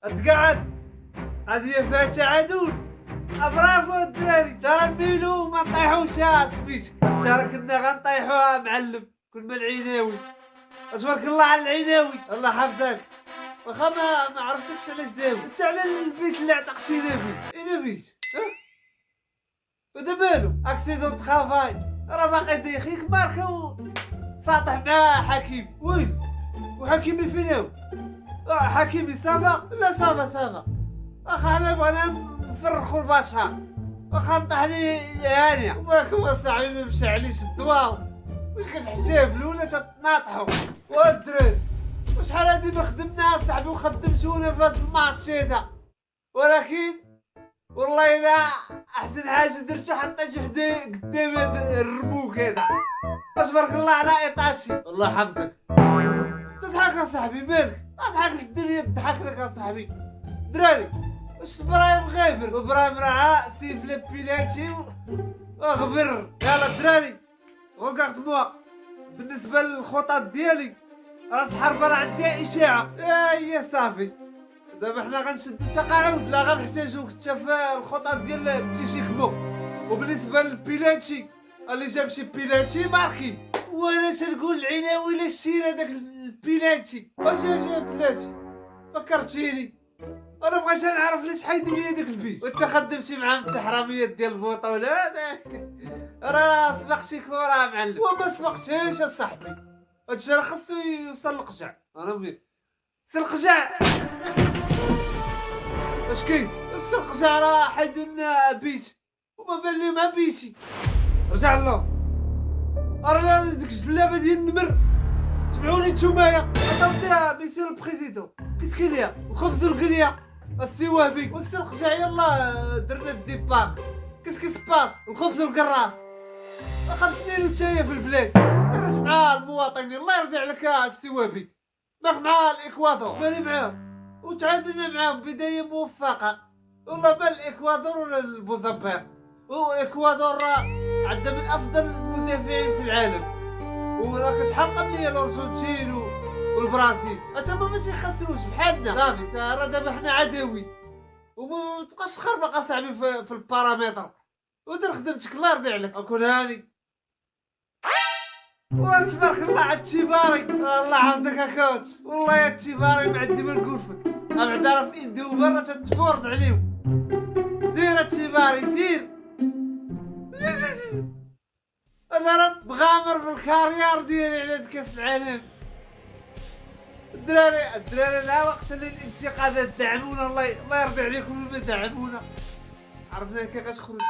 تقعد هذه فاتة عدول. برافو الدراري، ترى نميلو ما نطيحوش سميتك، ترى كنا غنطيحوها معلم كل ما العيناوي. تبارك الله على العيناوي، الله يحفظك. واخا ما عرفتكش علاش داوي انت على البيت اللي عتقتينا فيه. اين بيت؟ هذا مالو اكسيدون طرافاي، راه باقي دايخيك ماركا ساطح مع حكيم. وين وحكيمي فين هو؟ حكيمي صافا؟ لا صافا واخا حنا بغينا نفرخو البشر، واخا نطيح لي هانيه ومالك هو صاحبي ما مشى عليش الدواء. واش كتحتافلوا ولا تتناطحوا؟ والدراري وشحال هادي ما خدمنا صاحبي وخدمتونا في هاد الماتش هذا، ولكن والله الا احسن حاجه درتو حطيت حدايا قدام هذا الرموك هذا. تبارك الله على ايطاشي، الله يحفظك. تضحك يا صاحبي مالك؟ اضحك الدنيا تضحك لك يا صاحبي. دراري واش ابراهيم غابر؟ ابراهيم راه سيف لي بيلاتي وغبر. يلا دراري غوكارد موا، بالنسبه للخطط ديالي راس حرب راه عندي اشاعه. يا صافي دابا حنا غنشدو التقاعد، لا غنحتاجوك انت في الخطط ديال تيشيكمو. وبالنسبه للبيلاتي اللي جاب شي بيلاتي ماركي، وانا تنقول العناوي لا شينا داك البيلاتي. واش جاب بلاتي فكرتيني، انا بغيت نعرف علاش حيدوا لي داك البيت. وانت خدمتي مع التحرميات ديال البوطه ولا راه سبقتي كورة معلم. وما سبقتيش اصاحبي، هادشي راه خاصو يوصل للقجع. انا مي القجع اش كاين؟ القجع راه حيدوا لنا بيت وما بان لي مع بيتي. رجع الله راه ديك الجلابه ديال النمر. تبعوني نتومايا عطاوها ميسير البريزيدون كاين ليها الخبز والقليه السي وهبي والسي القجع. يلا درنا الديبار كيس باس الخبز والقراص. 5 سنين وتايا في البلاد، خرج مع المواطنين. الله يرضي عليك السي وهبي، باق مع الاكوادور ماني معاهم وتعادلنا معاهم بدايه موفقه. والله ما الاكوادور ولا البوزمبير، والاكوادور عندها من افضل المدافعين في العالم، وراه كتحرق ليا الارجنتين والبرازيل. هما ما تيخسروش بحالنا صافي. راه دابا حنا عداوي وما تبقاش تخربق اصاحبي في البارامتر. ودير خدمتك الله يرضي عليك. اكون هاني وتبارك الله على التيباري، الله يحفظك اكوت. والله يا التيباري ما عندي ما نقول فيك، بعدا راه في ايدي وبرا تتفورد عليهم. سير التيباري سير. انا راه مغامر بالكارير ديالي على كاس العالم. الدراري لا وقت للانتقادات دعمونا، الله يرضي عليكم. ما دعمونا عرفنا كي غتخرج.